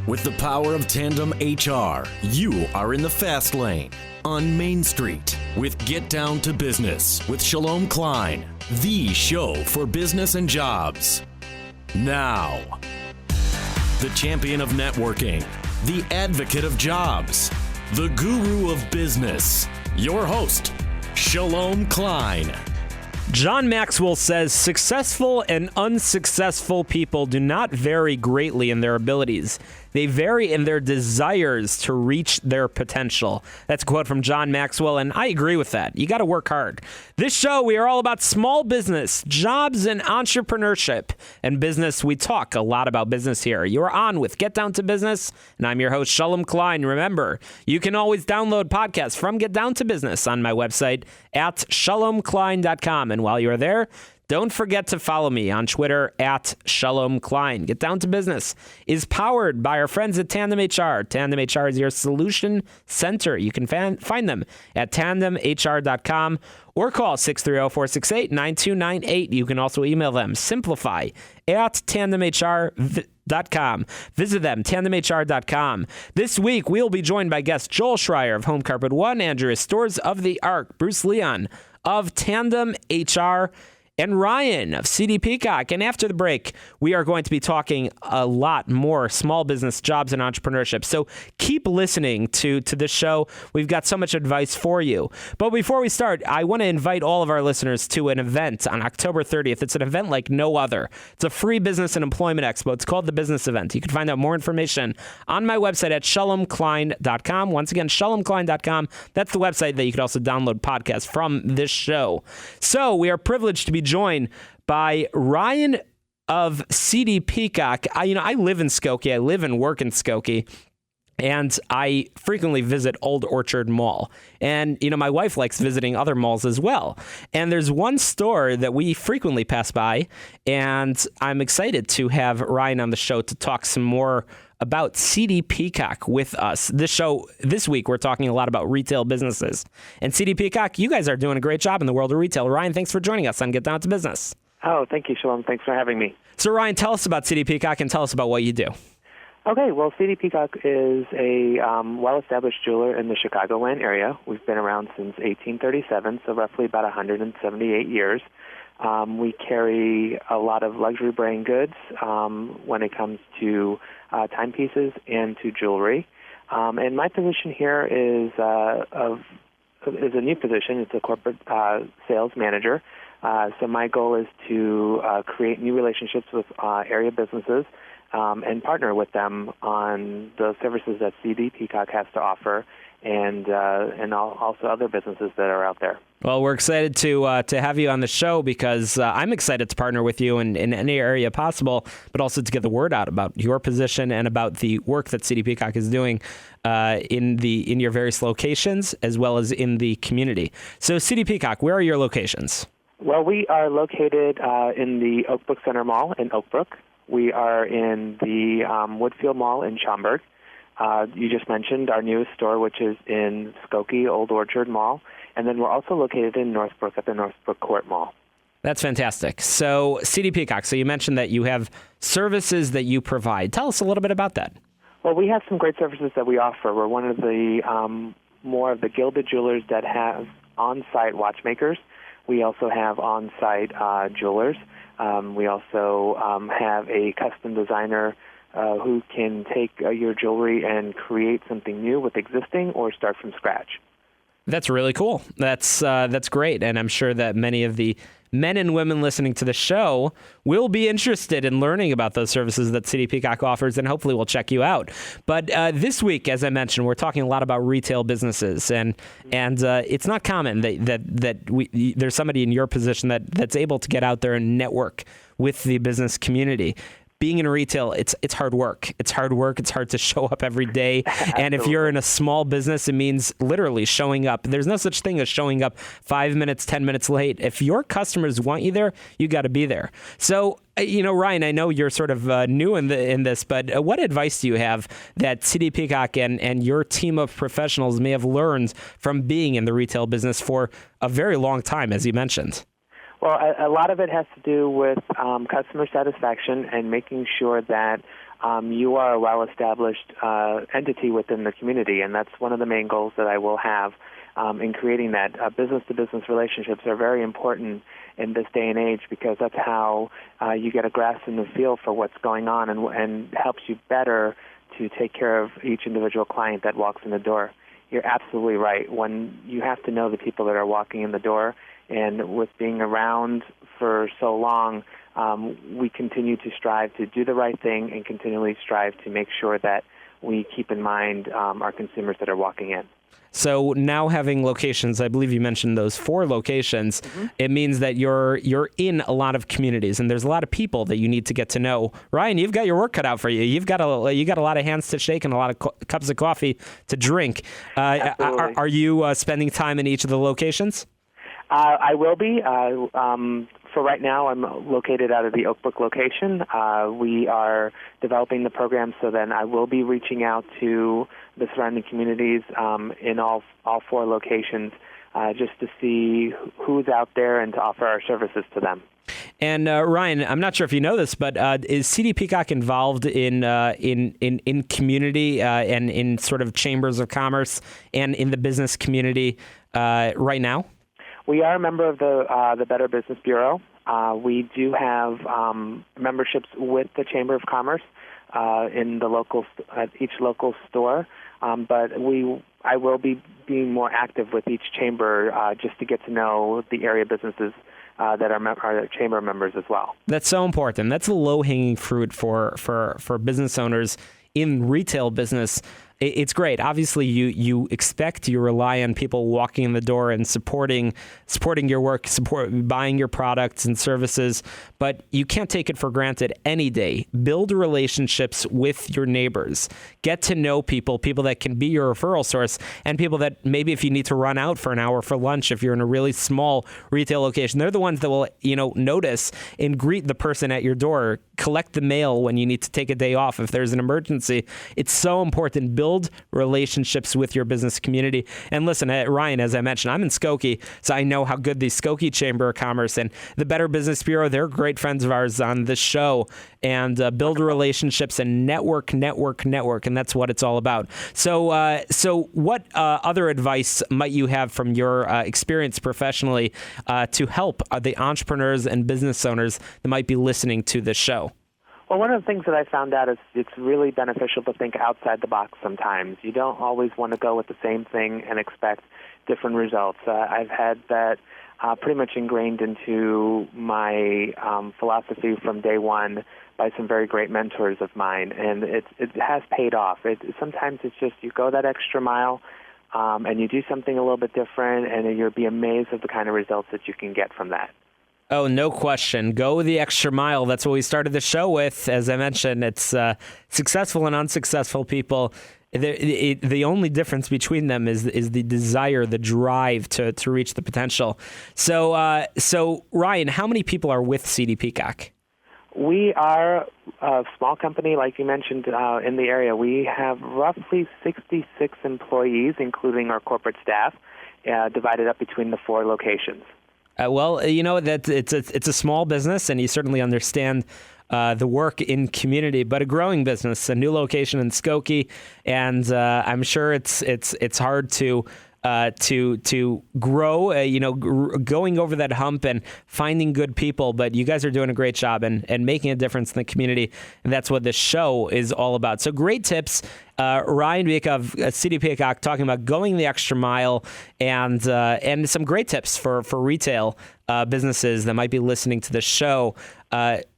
With the power of Tandem HR, you are in the fast lane on Main Street with Get Down to Business with Shalom Klein, the show for business and jobs. Now, the champion of networking, the advocate of jobs, the guru of business, your host, Shalom Klein. John Maxwell says successful and unsuccessful people do not vary greatly in their abilities. They vary in their desires to reach their potential. That's a quote from John Maxwell, and I agree with that. You got to work hard. This show, we are all about small business, jobs, and entrepreneurship. And business, we talk a lot about business here. You're on with Get Down to Business, and I'm your host, Shalom Klein. Remember, you can always download podcasts from Get Down to Business on my website at shalomklein.com. And while you're there, don't forget to follow me on Twitter at Shalom Klein. Get Down to Business is powered by our friends at Tandem HR. Tandem HR is your solution center. You can find them at tandemhr.com or call 630-468-9298. You can also email them, simplify at tandemhr.com. Visit them, tandemhr.com. This week, we'll be joined by guest Joel Schreier of Home Carpet One, Andrew Stores of the Ark, Bruce Leon of Tandem HR, and Ryan of CD Peacock. And after the break, we are going to be talking a lot more small business, jobs, and entrepreneurship. So keep listening to this show. We've got so much advice for you. But before we start, I want to invite all of our listeners to an event on October 30th. It's an event like no other. It's a free business and employment expo. It's called the Business Event. You can find out more information on my website at shalomklein.com. Once again, shalomklein.com. That's the website that you can also download podcasts from this show. So we are privileged to be joined by Ryan of CD Peacock. I live in Skokie. I live and work in Skokie. And I frequently visit Old Orchard Mall. And, my wife likes visiting other malls as well. And there's one store that we frequently pass by. And I'm excited to have Ryan on the show to talk some more about CD Peacock with us. This week, we're talking a lot about retail businesses. And CD Peacock, you guys are doing a great job in the world of retail. Ryan, thanks for joining us on Get Down to Business. Oh, thank you, Shalom. Thanks for having me. So, Ryan, tell us about CD Peacock and tell us about what you do. Okay, well, CD Peacock is a well-established jeweler in the Chicagoland area. We've been around since 1837, so roughly about 178 years. We carry a lot of luxury brand goods when it comes to timepieces and to jewelry. And my position here is a new position. It's a corporate sales manager. So my goal is to create new relationships with area businesses and partner with them on the services that CD Peacock has to offer, and also other businesses that are out there. Well, we're excited to have you on the show because I'm excited to partner with you in any area possible, but also to get the word out about your position and about the work that CD Peacock is doing in your various locations as well as in the community. So, CD Peacock, where are your locations? Well, we are located in the Oakbrook Center Mall in Oakbrook. We are in the Woodfield Mall in Schaumburg. You just mentioned our newest store, which is in Skokie, Old Orchard Mall. And then we're also located in Northbrook at the Northbrook Court Mall. That's fantastic. So, CD Peacock, so you mentioned that you have services that you provide. Tell us a little bit about that. Well, we have some great services that we offer. We're one of the more of the gilded jewelers that have on-site watchmakers. We also have on-site jewelers. We also have a custom designer who can take your jewelry and create something new with existing or start from scratch. That's really cool. That's great. And I'm sure that many of the men and women listening to the show will be interested in learning about those services that CD Peacock offers, and hopefully we'll check you out. But this week, as I mentioned, we're talking a lot about retail businesses, and it's not common that there's somebody in your position that's able to get out there and network with the business community. Being in retail, it's hard work. It's hard work. It's hard to show up every day. And if you're in a small business, it means literally showing up. There's no such thing as showing up 5 minutes, 10 minutes late. If your customers want you there, you got to be there. So, Ryan, I know you're sort of new in this, but what advice do you have that CD Peacock and your team of professionals may have learned from being in the retail business for a very long time, as you mentioned? Well, a lot of it has to do with customer satisfaction and making sure that you are a well-established entity within the community, and that's one of the main goals that I will have in creating that. Business-to-business relationships are very important in this day and age because that's how you get a grasp and the feel for what's going on and helps you better to take care of each individual client that walks in the door. You're absolutely right. When you have to know the people that are walking in the door, and with being around for so long, we continue to strive to do the right thing and continually strive to make sure that we keep in mind our consumers that are walking in. So now having locations, I believe you mentioned those 4 locations, it means that you're in a lot of communities and there's a lot of people that you need to get to know. Ryan, you've got your work cut out for you. You've got a lot of hands to shake and a lot of cups of coffee to drink. Are you spending time in each of the locations? I will be. For right now, I'm located out of the Oak Brook location. We are developing the program, so then I will be reaching out to the surrounding communities in all 4 locations just to see who's out there and to offer our services to them. And Ryan, I'm not sure if you know this, but is CD Peacock involved in community and in sort of chambers of commerce and in the business community right now? We are a member of the Better Business Bureau. We do have memberships with the Chamber of Commerce in the at each local store, but I will be being more active with each chamber just to get to know the area businesses that are chamber members as well. That's so important. That's the low-hanging fruit for business owners in retail business. It's great. Obviously, you rely on people walking in the door and supporting your work, buying your products and services, but you can't take it for granted any day. Build relationships with your neighbors. Get to know people that can be your referral source, and people that maybe if you need to run out for an hour for lunch, if you're in a really small retail location, they're the ones that will, notice and greet the person at your door, collect the mail when you need to take a day off if there's an emergency. It's so important. Build relationships with your business community. And listen, Ryan, as I mentioned, I'm in Skokie, so I know how good the Skokie Chamber of Commerce and the Better Business Bureau, they're great friends of ours on this show, and build relationships and network, and that's what it's all about. So what other advice might you have from your experience professionally to help the entrepreneurs and business owners that might be listening to this show? Well, one of the things that I found out is it's really beneficial to think outside the box sometimes. You don't always want to go with the same thing and expect different results. I've had that pretty much ingrained into my philosophy from day one by some very great mentors of mine, and it has paid off. Sometimes it's just you go that extra mile and you do something a little bit different, and you'll be amazed at the kind of results that you can get from that. Oh, no question. Go the extra mile. That's what we started the show with. As I mentioned, it's successful and unsuccessful people. The only difference between them is the desire, the drive to reach the potential. So Ryan, how many people are with CD Peacock? We are a small company, like you mentioned, in the area. We have roughly 66 employees, including our corporate staff, divided up between the 4 locations. Well, that it's a small business, and you certainly understand the work in community, but a growing business, a new location in Skokie, and I'm sure it's hard to grow, going over that hump and finding good people. But you guys are doing a great job and making a difference in the community. And that's what this show is all about. So great tips. Ryan Bhikha of CD Peacock talking about going the extra mile and some great tips for retail businesses that might be listening to the show.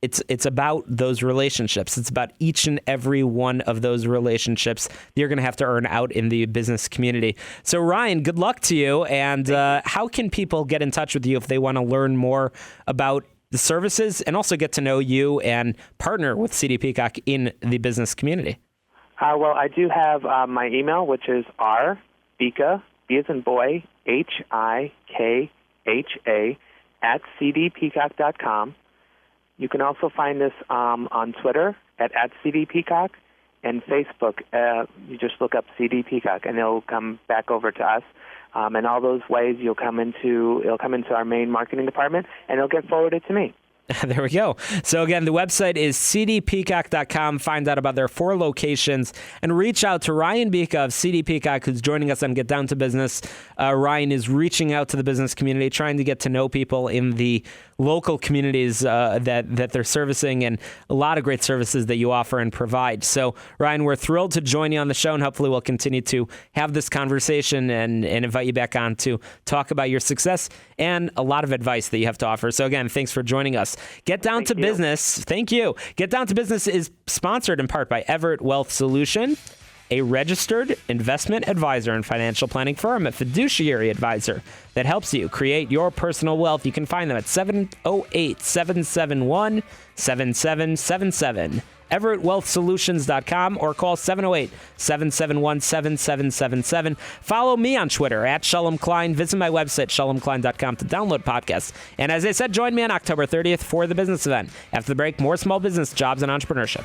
It's about those relationships. It's about each and every one of those relationships that you're going to have to earn out in the business community. So Ryan, good luck to you. And how can people get in touch with you if they want to learn more about the services and also get to know you and partner with CD Peacock in the business community? Well, I do have my email, which is rbhikha, B as in boy, HIKHA, @cdpeacock.com. You can also find us on Twitter at CD Peacock, and Facebook. You just look up CD Peacock, and it'll come back over to us. And all those ways it'll come into our main marketing department, and it'll get forwarded to me. There we go. So again, the website is cdpeacock.com. Find out about their 4 locations and reach out to Ryan Bhikha of CD Peacock, who's joining us on Get Down to Business. Ryan is reaching out to the business community, trying to get to know people in the local communities that they're servicing, and a lot of great services that you offer and provide. So Ryan, we're thrilled to join you on the show, and hopefully we'll continue to have this conversation and invite you back on to talk about your success and a lot of advice that you have to offer. So again, thanks for joining us. Get Down to Business. Thank you. Get Down to Business is sponsored in part by Everett Wealth Solution, a registered investment advisor and financial planning firm, a fiduciary advisor that helps you create your personal wealth. You can find them at 708-771-7777. EverettWealthSolutions.com or call 708-771-7777. Follow me on Twitter at Shalom Klein. Visit my website, shalomklein.com, to download podcasts. And as I said, join me on October 30th for the business event. After the break, more small business, jobs, and entrepreneurship.